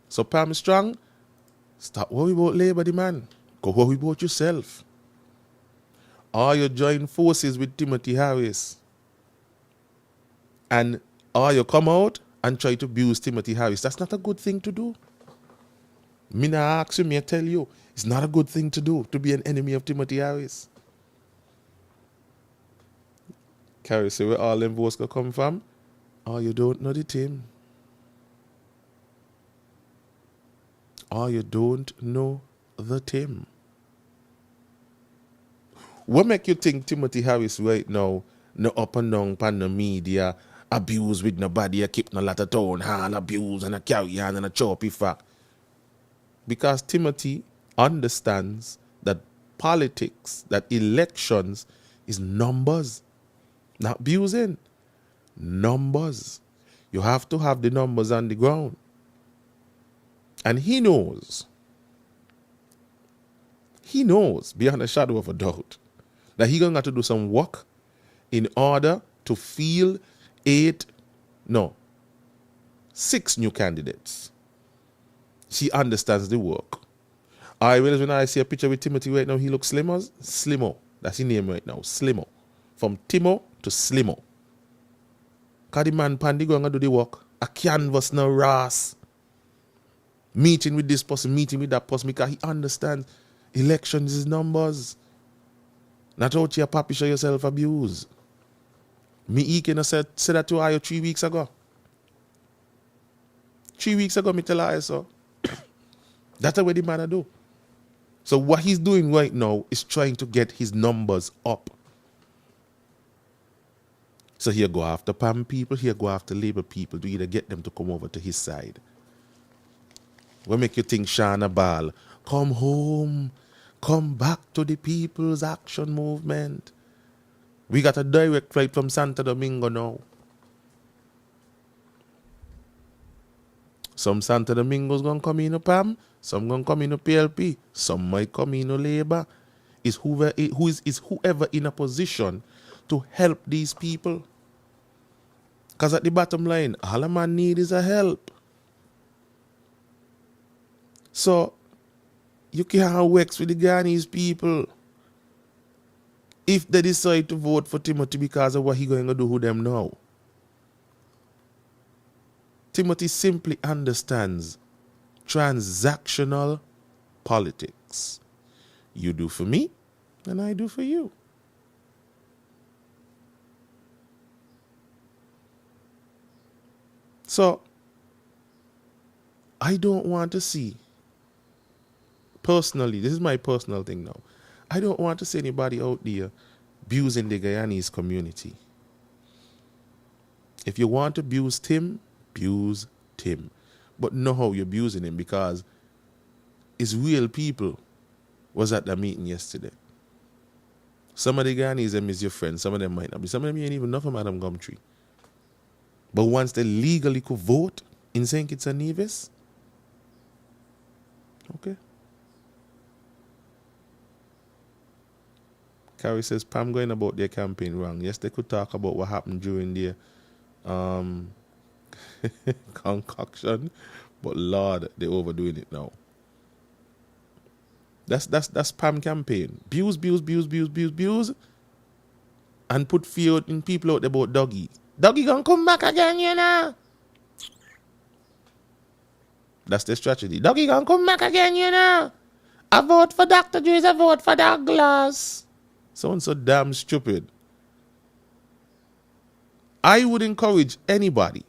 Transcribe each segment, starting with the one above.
So Pam Strong, stop worry about Labour, the man. Go worry about yourself. Or you join forces with Timothy Harris. And or you come out and try to abuse Timothy Harris. That's not a good thing to do. Me not ask you, me I tell you. It's not a good thing to do, to be an enemy of Timothy Harris. Carrie say where all them votes gonna come from? Or you don't know the team. Or you don't know the team. What make you think Timothy Harris right now, no up and down pan the media, abuse with nobody, keep no lot of town hall abuse and a carry on and a choppy fact? Because Timothy understands that politics, that elections is numbers, not abusing. Numbers. You have to have the numbers on the ground. And he knows beyond a shadow of a doubt that he's going to have to do some work in order to field 6 new candidates. She understands the work. I realize when I see a picture with Timothy right now, he looks slimmer. Slimo. That's his name right now. Slimo. From Timo to Slimo. Because the man Pandy going to do the work. A canvas no ras. Meeting with this person, meeting with that person, because he understands elections is numbers. Not out here papi show yourself abuse. Me can said that to her 3 weeks ago. 3 weeks ago, me tell her so. That's what the man do. So what he's doing right now is trying to get his numbers up. So he'll go after PAM people, he'll go after Labour people to either get them to come over to his side. What make you think Shana Ball, come home, come back to the People's Action Movement? We got a direct flight from Santo Domingo now. Some Santo Domingo's gonna come in a PAM, some gonna come in a PLP, some might come in a Labour. Is whoever in a position to help these people. Because at the bottom line, all a man need is a help. So, you can't work with the Ghanese people. If they decide to vote for Timothy because of what he's going to do with them now. Timothy simply understands transactional politics. You do for me, and I do for you. So, I don't want to see, personally, this is my personal thing now, I don't want to see anybody out there abusing the Guyanese community. If you want to abuse Tim, abuse Tim. But know how you're abusing him, because it's real people was at the meeting yesterday. Some of the Guyanese them is your friends, some of them might not be. Some of them you ain't even know from Adam Gumtree. But once they legally could vote in St. Kitts and Nevis, okay. Carrie says, Pam going about their campaign wrong. Yes, they could talk about what happened during their concoction, but Lord, they're overdoing it now. That's Pam campaign. Abuse, and put fear in people out there about Dougie. Dougie gonna come back again, you know. That's the strategy. Dougie gonna come back again, you know. I vote for Dr. Drews, I vote for Douglas. Someone so damn stupid. I would encourage anybody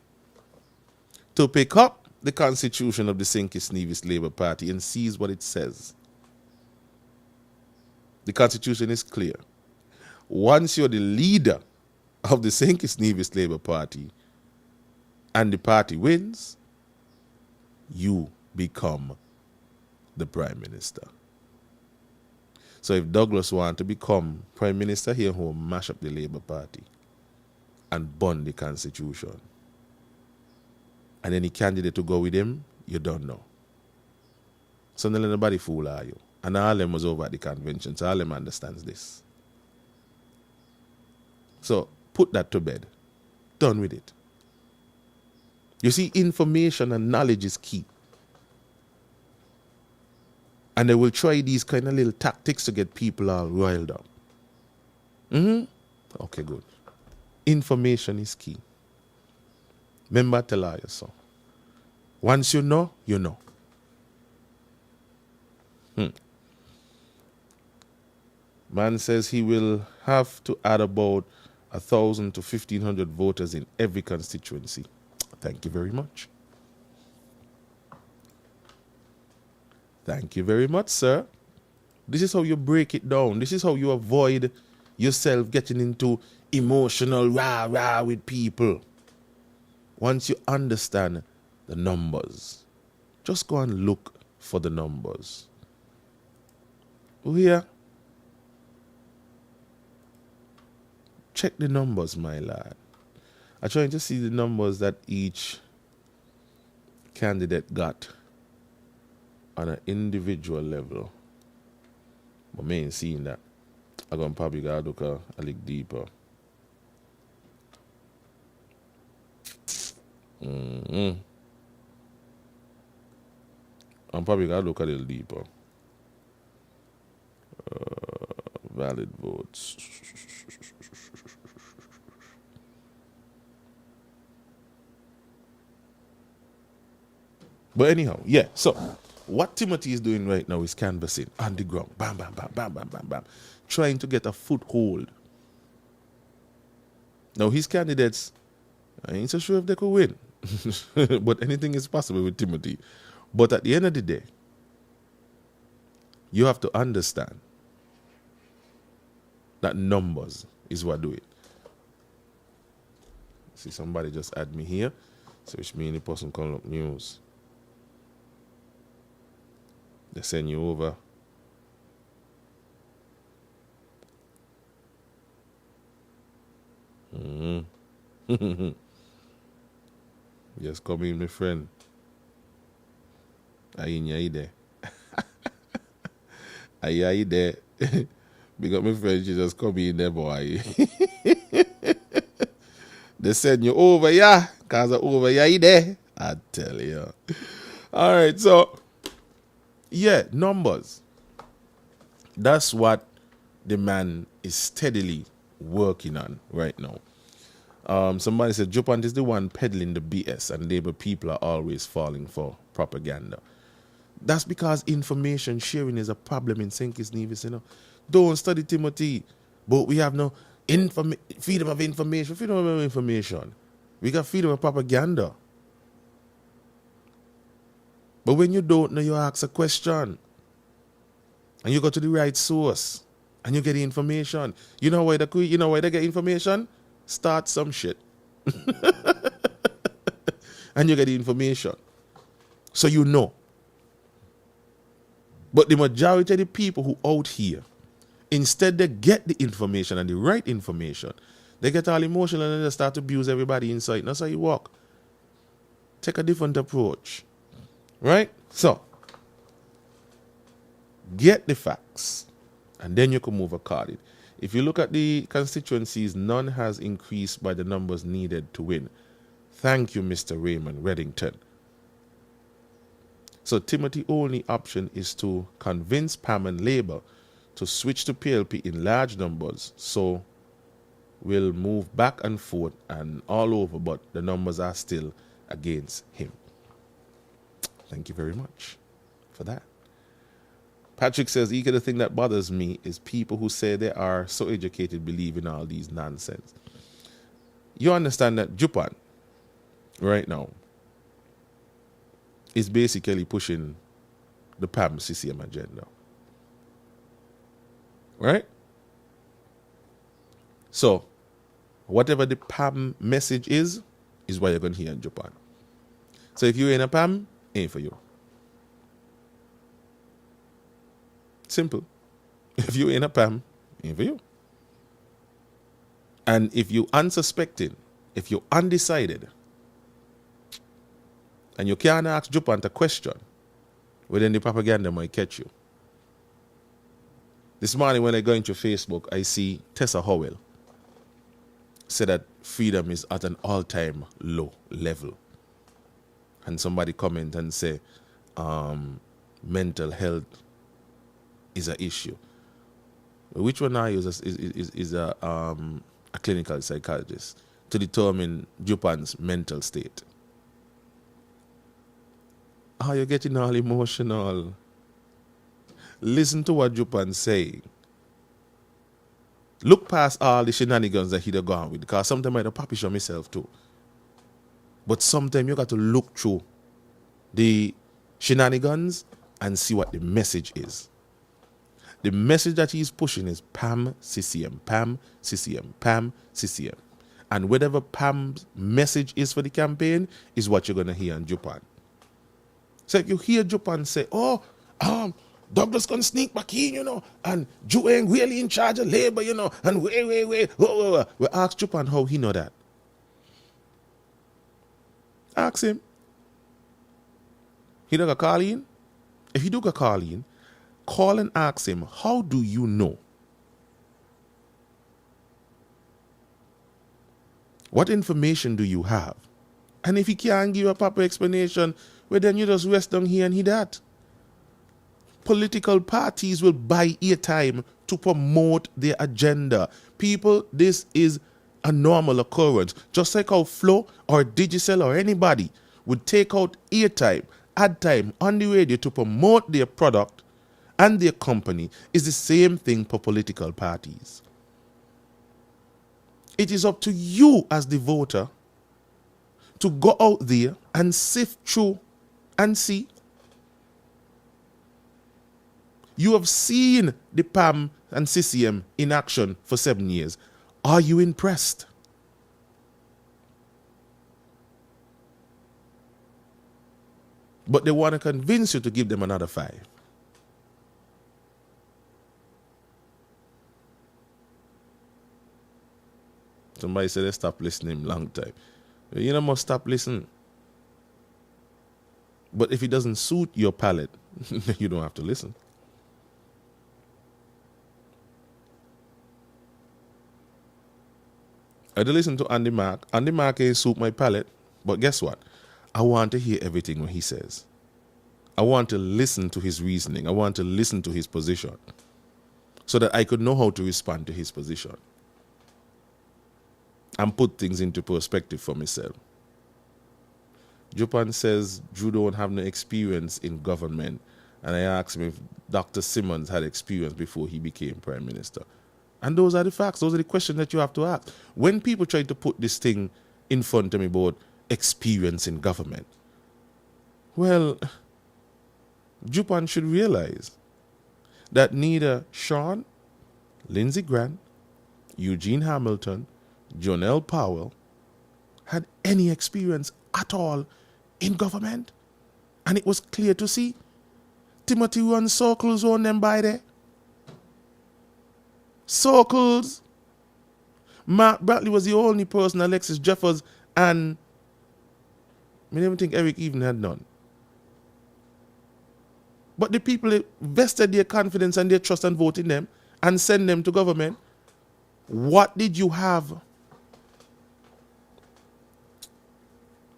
to pick up the constitution of the St. Kitts Nevis Labour Party and sees what it says. The constitution is clear. Once you're the leader of the St. Kitts Nevis Labour Party and the party wins, you become the Prime Minister. So if Douglas wants to become Prime Minister, he'll mash up the Labour Party and burn the constitution. And any candidate to go with him, you don't know. So don't let nobody fool you. And Harlem was over at the convention, so Harlem understands this. So put that to bed. Done with it. You see, information and knowledge is key. And they will try these kind of little tactics to get people all riled up. Okay, good. Information is key. Remember, tell her so. Once you know, you know. Man says he will have to add about 1,000 to 1,500 voters in every constituency. Thank you very much. Thank you very much, sir. This is how you break it down. This is how you avoid yourself getting into emotional rah-rah with people. Once you understand the numbers, just go and look for the numbers. Oh, yeah. Check the numbers, my lad. I'm trying to see the numbers that each candidate got on an individual level. But me ain't seeing that. I'm going to probably go look a little deeper. I'm probably going to look a little deeper. Valid votes. But anyhow, yeah. So what Timothy is doing right now is canvassing on the ground. Bam, bam, bam, bam, bam, bam, bam. Trying to get a foothold. Now his candidates, I ain't so sure if they could win. But anything is possible with Timothy. But at the end of the day, you have to understand that numbers is what do it. See, somebody just add me here. So which means the person calling up news. They send you over. Just come in, my friend. Ayi there. Ayi there. Because my friend, she just come in there, boy. They send you over, yeah. Cause over, yeah, there. I tell you. All right, so yeah, numbers. That's what the man is steadily working on right now. Somebody said Japan is the one peddling the BS and Labour people are always falling for propaganda. That's because information sharing is a problem in St. Kitts Nevis, you know. Don't study Timothy, but we have no freedom of information. Freedom of information. We got freedom of propaganda. But when you don't know, you ask a question. And you go to the right source. And you get the information. You know why they get information? Start some shit. And you get the information. So you know. But the majority of the people who out here, instead they get the information and the right information, they get all emotional and they start to abuse everybody inside. That's how you walk. Take a different approach. Right? So, get the facts. And then you can move according. If you look at the constituencies, none has increased by the numbers needed to win. Thank you, Mr. Raymond Reddington. So Timothy's only option is to convince PAM and Labour to switch to PLP in large numbers. So we'll move back and forth and all over, but the numbers are still against him. Thank you very much for that. Patrick says, Ika, the thing that bothers me is people who say they are so educated believe in all these nonsense. You understand that Japan, right now, is basically pushing the PAM CCM agenda. Right? So, whatever the PAM message is what you're going to hear in Japan. So if you're in a PAM, ain't for you. Simple. If you're in a PAM, ain't for you. And if you're unsuspecting, if you're undecided, and you can't ask Japan a question, well then the propaganda might catch you. This morning when I go into Facebook, I see Tessa Howell say that freedom is at an all-time low level. And somebody comment and say mental health is an issue. Which one I use is a clinical psychologist to determine Japan's mental state. Oh, you're getting all emotional. Listen to what Japan's saying. Look past all the shenanigans that he'd gone with, because sometimes I pop on myself too. But sometimes you got to look through the shenanigans and see what the message is. The message that he's pushing is PAM, CCM, PAM, CCM, PAM, CCM. And whatever PAM's message is for the campaign is what you're going to hear in Japan. So if you hear Japan say, oh, Douglas going to sneak back in, and Joe ain't really in charge of labor, and wait. We ask Japan how he know that. Ask him. He don't call in. If he do call in, call and ask him, how do you know? What information do you have? And if he can't give a proper explanation, well, then you just rest down here and hear that. Political parties will buy airtime to promote their agenda. People, this is a normal occurrence. Just like how Flo or Digicel or anybody would take out airtime, ad time on the radio to promote their product and their company, is the same thing for political parties. It is up to you as the voter to go out there and sift through and see. You have seen the PAM and CCM in action for 7 years. Are you impressed? But they want to convince you to give them another 5. Somebody said they stopped listening long time. You must stop listening. But if it doesn't suit your palate, you don't have to listen. I did listen to Andy Mack. Andy Mack ain't suit my palate, but guess what? I want to hear everything what he says. I want to listen to his reasoning. I want to listen to his position so that I could know how to respond to his position and put things into perspective for myself. Japan says Drew don't have no experience in government, and I asked him if Dr. Simmons had experience before he became Prime Minister. And those are the facts. Those are the questions that you have to ask. When people try to put this thing in front of me about experience in government, well, Japan should realize that neither Sean, Lindsey Grant, Eugene Hamilton, Jonelle Powell had any experience at all in government. And it was clear to see. Timothy runs circles on them by there. Circles. Mark Bradley was the only person, Alexis Jeffers, and I don't think Eric even had none. But the people vested their confidence and their trust and vote in them and send them to government. What did you have?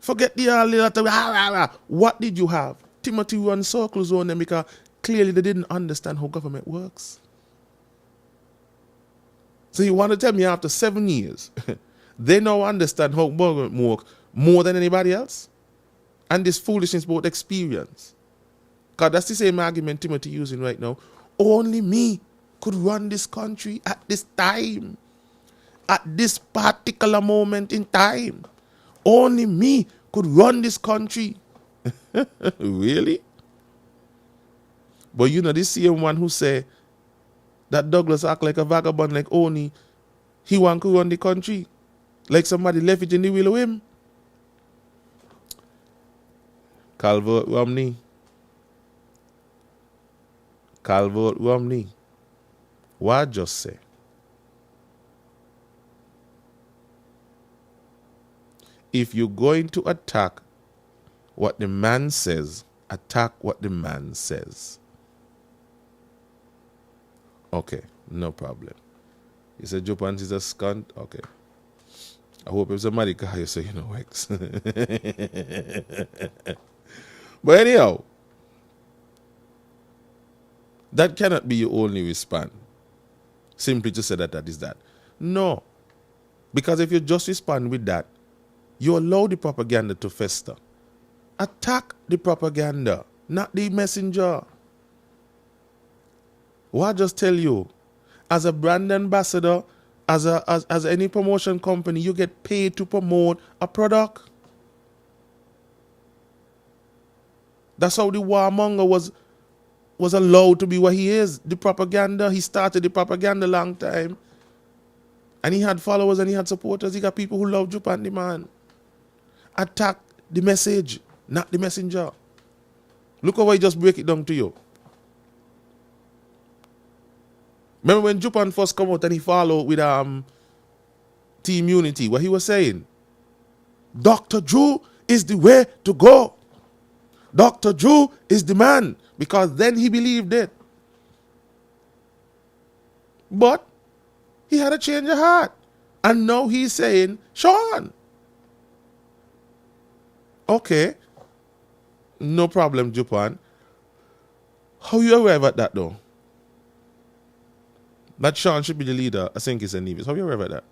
Forget the all. What did you have? Timothy run circles on them because clearly they didn't understand how government works. So you want to tell me after 7 years, they now understand how government works more than anybody else? And this foolishness about experience. Because that's the same argument Timothy using right now. Only me could run this country at this time. At this particular moment in time. Only me could run this country. Really? But this same one who say that Douglas act like a vagabond, like only he want to run the country. Like somebody left it in the will of him. Calvert Romney. What just say? If you're going to attack what the man says, attack what the man says. Okay, no problem. You said Japan is a scunt? Okay. I hope if somebody call you say, X. But anyhow, That cannot be your only response. Simply to say that that is that. No. Because if you just respond with that, you allow the propaganda to fester. Attack the propaganda, not the messenger. What I just tell you, as a brand ambassador, as any promotion company, you get paid to promote a product. That's how the warmonger was allowed to be what he is. The propaganda, he started the propaganda long time. And he had followers and he had supporters. He got people who love Japan, the man. Attack the message, not the messenger. Look how I just break it down to you. Remember when Japan first come out and he followed with Team Unity, what he was saying? Dr. Drew is the way to go. Dr. Drew is the man. Because then he believed it. But he had a change of heart. And now he's saying, Sean. Okay. No problem, Japan. How you arrive at that though? That Sean should be the leader, I think it's a Nevis. How you arrive at that?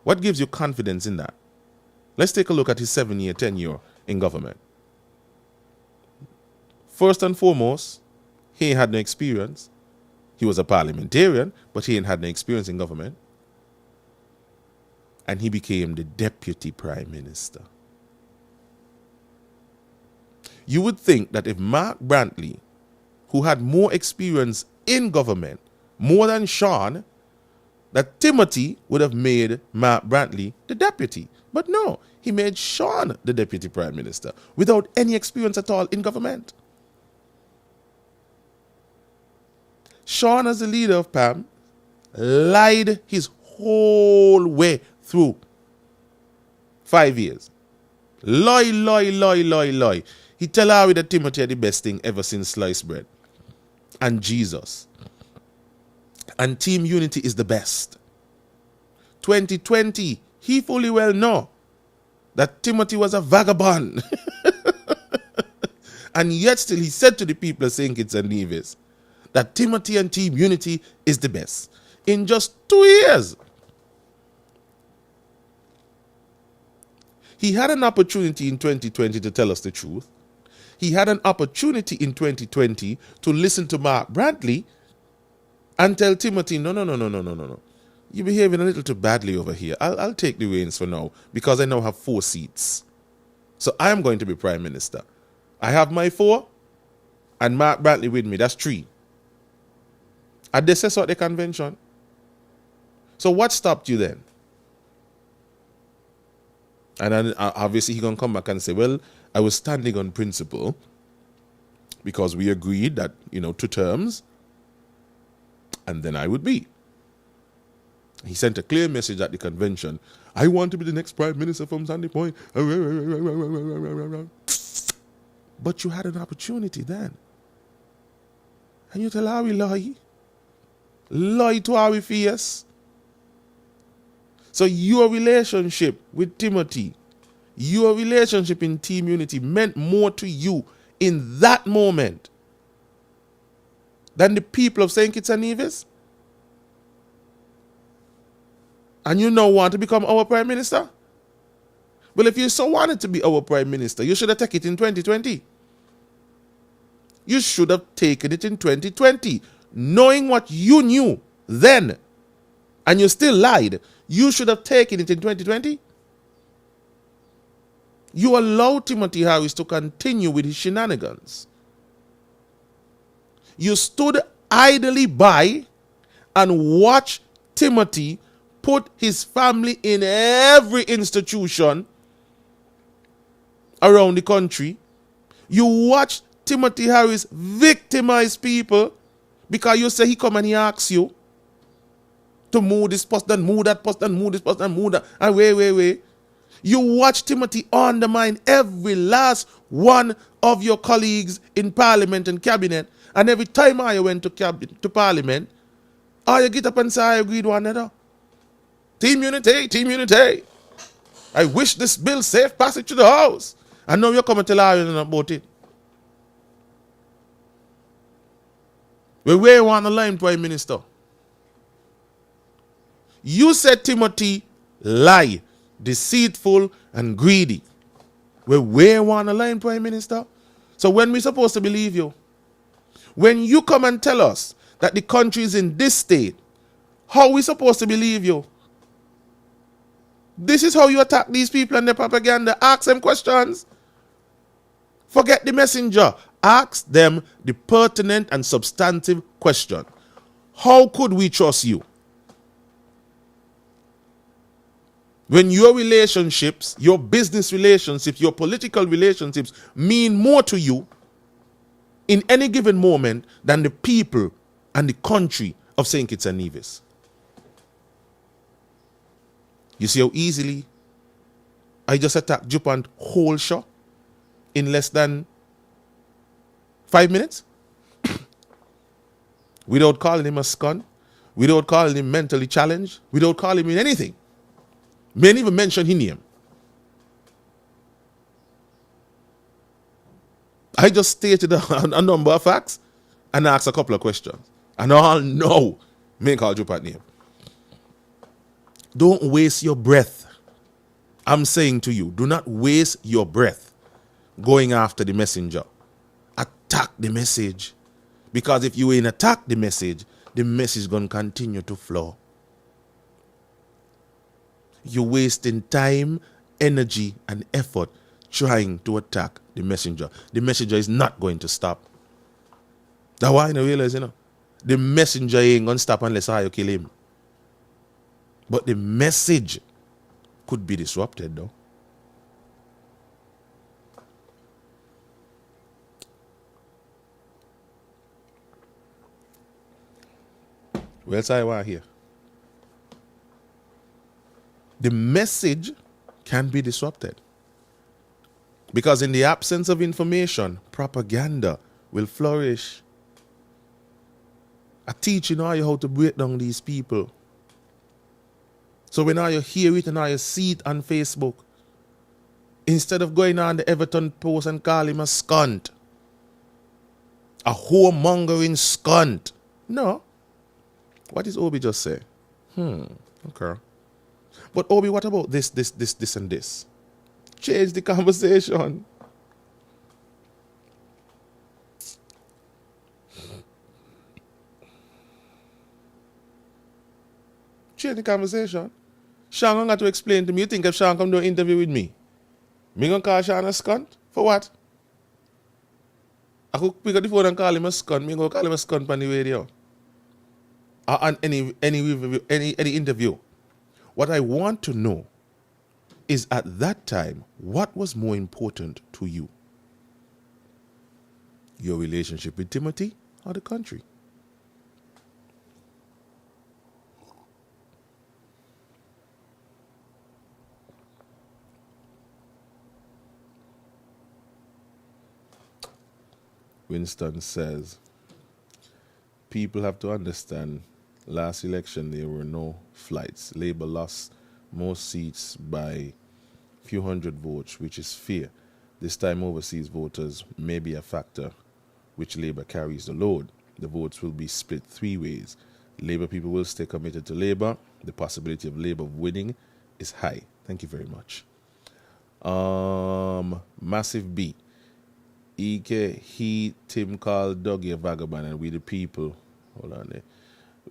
What gives you confidence in that? Let's take a look at his 7-year tenure in government. First and foremost, he had no experience. He was a parliamentarian, but he had no experience in government. And he became the deputy prime minister. You would think that if Mark Brantley, who had more experience in government, more than Sean, that Timothy would have made Mark Brantley the deputy. But no, he made Sean the deputy prime minister without any experience at all in government. Sean, as the leader of PAM, lied his whole way through 5 years. Lie. He tell Harry that Timothy are the best thing ever since sliced bread. And Jesus. And Team Unity is the best. 2020, he fully well know that Timothy was a vagabond. And yet still he said to the people of St. Kitts and Nevis that Timothy and Team Unity is the best. In just 2 years. He had an opportunity in 2020 to tell us the truth. He had an opportunity in 2020 to listen to Mark Brantley and tell Timothy, no. You're behaving a little too badly over here. I'll take the reins for now because I now have 4 seats. So I am going to be prime minister. I have my 4 and Mark Brantley with me. That's 3. At the sort the convention. So what stopped you then? And then obviously he's going to come back and say, well, I was standing on principle because we agreed that, 2 terms, and then I would be. He sent a clear message at the convention. I want to be the next prime minister from Sandy Point. But you had an opportunity then. And you tell how we lie. Lie to our face. So your relationship with Timothy, your relationship in Team Unity meant more to you in that moment than the people of St. Kitts and Nevis? And you now want to become our prime minister? Well, if you so wanted to be our prime minister, you should have taken it in 2020. You should have taken it in 2020. Knowing what you knew then, and you still lied, you should have taken it in 2020. You allowed Timothy Harris to continue with his shenanigans. You stood idly by and watched Timothy put his family in every institution around the country. You watched Timothy Harris victimize people because you say he come and he asks you to move this person, move that person, move this person, move that. And wait. You watch Timothy undermine every last one of your colleagues in Parliament and Cabinet. And every time I went to Parliament, you get up and say, I agreed one another. Team Unity. I wish this bill safe passage to the House. And now you come and tell Ireland about it. Where you want to line, Prime Minister? You said Timothy lie, deceitful and greedy. Where you want to line, Prime Minister? So when we supposed to believe you? When you come and tell us that the country is in this state, how are we supposed to believe you? This is how you attack these people and their propaganda. Ask them questions. Forget the messenger. Ask them the pertinent and substantive question. How could we trust you? When your relationships, your business relationships, your political relationships mean more to you in any given moment than the people and the country of St. Kitts and Nevis. You see how easily I just attacked Jupan whole show in less than 5 minutes? Without calling him a scun, without calling him mentally challenged, without calling him anything. May even mention his name. I just stated a number of facts and asked a couple of questions. And all no, may call Jupan name. Don't waste your breath. I'm saying to you, do not waste your breath going after the messenger. Attack the message. Because if you ain't attack the message is going to continue to flow. You're wasting time, energy, and effort trying to attack the messenger. The messenger is not going to stop. That's why I realize, the messenger ain't going to stop unless I kill him. But the message could be disrupted, though. What else I want here? The message can be disrupted. Because in the absence of information, propaganda will flourish. I teach you now how to break down these people. So when you hear it and you see it on Facebook, instead of going on the Everton post and call him a scunt, a whoremongering scunt. No. What does Obi just say? Okay. But Obi, what about this, and this? Change the conversation. Change the conversation. Sean going to have to explain to me. You think if Sean come do an interview with me going to call Sean a scunt? For what? I could pick up the phone and call him a scunt. Me going to call him a scunt on the radio. Or on any interview. What I want to know is at that time, what was more important to you? Your relationship with Timothy or the country? Winston says, people have to understand, last election there were no flights. Labour lost most seats by few hundred votes, which is fair. This time overseas voters may be a factor which Labour carries the load. The votes will be split three ways. Labour people will stay committed to Labour. The possibility of Labour winning is high. Thank you very much. Massive B. Tim called Dougie a vagabond, and we the people, hold on there.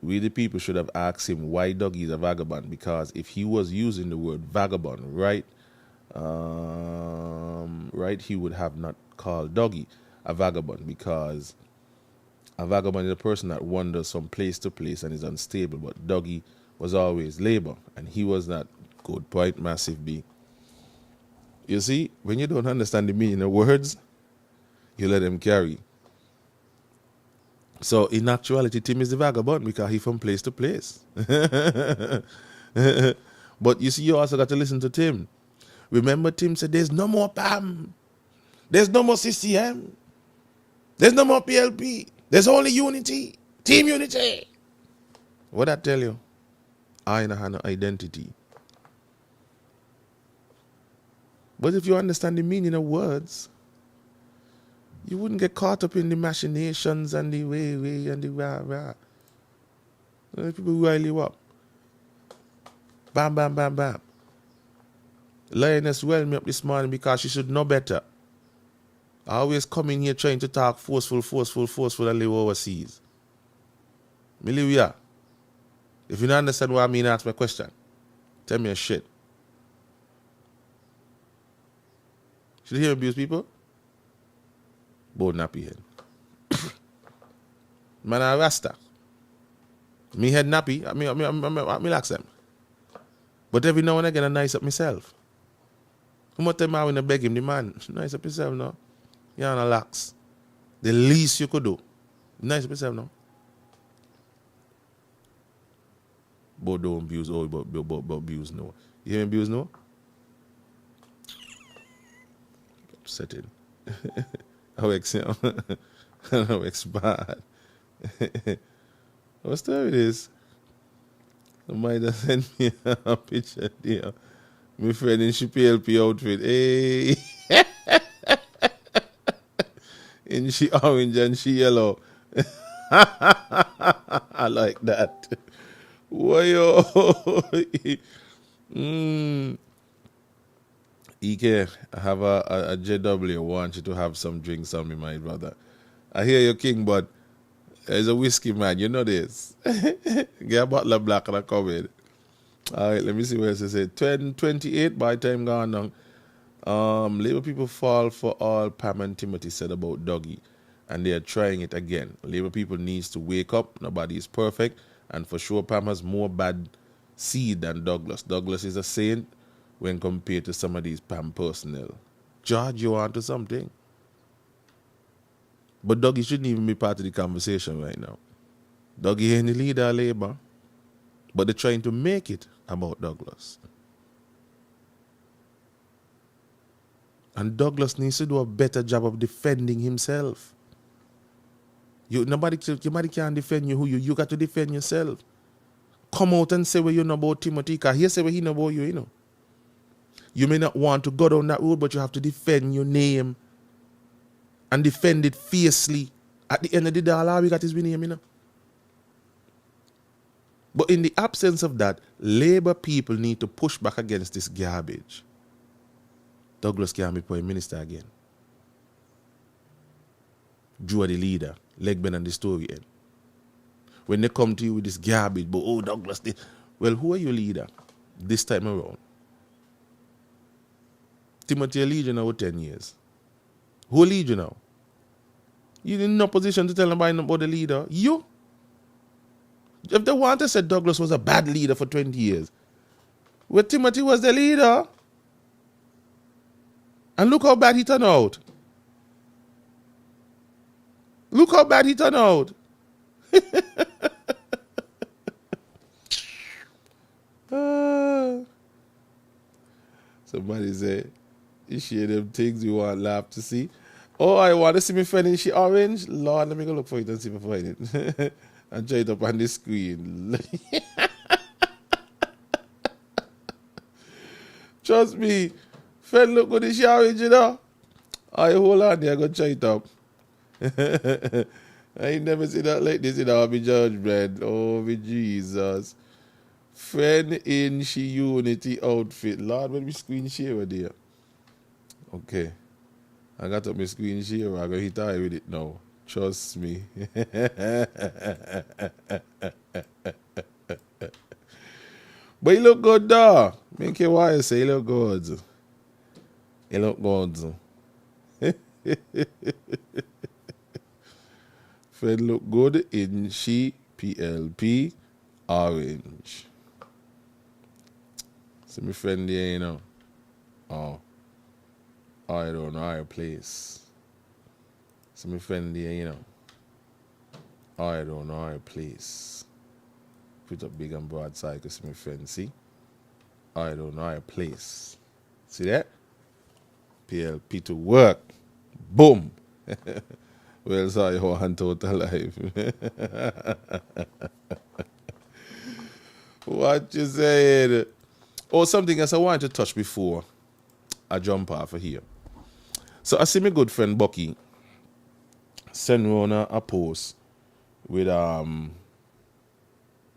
We the people should have asked him why Dougie is a vagabond, because if he was using the word vagabond, right, he would have not called Dougie a vagabond, because a vagabond is a person that wanders from place to place and is unstable, but Dougie was always Labour, and he was not. Good point, Massive B. You see, when you don't understand the meaning of words, you let them carry. So in actuality, Tim is the vagabond because he from place to place. But you see, you also got to listen to Tim. Remember, Tim said, there's no more PAM. There's no more CCM. There's no more PLP. There's only unity. Team unity. What I tell you? I have no identity. But if you understand the meaning of words, You wouldn't get caught up in the machinations and the way and the rah. People rile you up. Bam, bam, bam, bam. Lioness well me up this morning because she should know better. I always come in here trying to talk forceful and live overseas. Me live here. If you don't understand what I mean, ask me a question. Tell me a shit. Should you hear abuse people? Bold nappy head. Man, I rasta. Me head nappy, I relax them. But every now and again I nice up myself. How much time I when I beg him, the man, nice up yourself now. You're on a lax. The least you could do. Nice up yourself now. But don't abuse, but abuse no. You hear me abuse no? Upsetting. How exam? How bad. What story it is? Somebody just sent me a picture there. My friend in she PLP outfit. Hey. In she orange and she yellow. I like that. Whoa. EK, I have a JW. Want you to have some drinks on me, my brother. I hear you, King, but there's a whiskey, man. You know this. Get a bottle of black and a cupboard. All right, let me see what else it says. 10:28 by time gone down. Labour people fall for all Pam and Timothy said about Dougie, and they are trying it again. Labour people needs to wake up. Nobody is perfect, and for sure Pam has more bad seed than Douglas. Douglas is a saint when compared to some of these Pam personnel. George, you on to something? But Dougie shouldn't even be part of the conversation right now. Dougie ain't the leader of Labour, but they're trying to make it about Douglas. And Douglas needs to do a better job of defending himself. Nobody can defend you. You got to defend yourself. Come out and say what you know about Timothy, because he say what he know about you, you know. You may not want to go down that road, but you have to defend your name and defend it fiercely. At the end of the day, all we got is we name, you know. But in the absence of that, Labour people need to push back against this garbage. Douglas can't be Prime Minister again. Drew the leader, Legben and the story end. When they come to you with this garbage, but oh, Douglas, well, who are your leader this time around? Timothy lead you now 10 years. Who lead you now? You're in no position to tell nobody about the leader. You? If they want to say Douglas was a bad leader for 20 years, well, Timothy was the leader. And look how bad he turned out. Look how bad he turned out. Somebody say, you share them things you want laugh to see. Oh, I want to see me friend in she orange. Lord, let me go look for it and see if I find it. And try it up on the screen. Trust me. Friend look good in she orange, you know. I hold on there, go try it up. I ain't never seen that like this in our judgment. Oh, me Jesus. Friend in she unity outfit. Lord, when we screen share there. Okay. I got up my screen share. I'm going to hit eye with it now. Trust me. But he look good though. Make it why you say he look good. He look good. Fred look good in she PLP orange. See my friend there, you know. Oh. I don't know our place. See my friend there, you know. I don't know our place. Put up big and broad side because see my friend, see? I don't know our place. See that? PLP to work. Boom. Well, sorry, how hand total life. What you said? Oh, something else I wanted to touch before I jump off of here. So I see my good friend Bucky send Rona a post with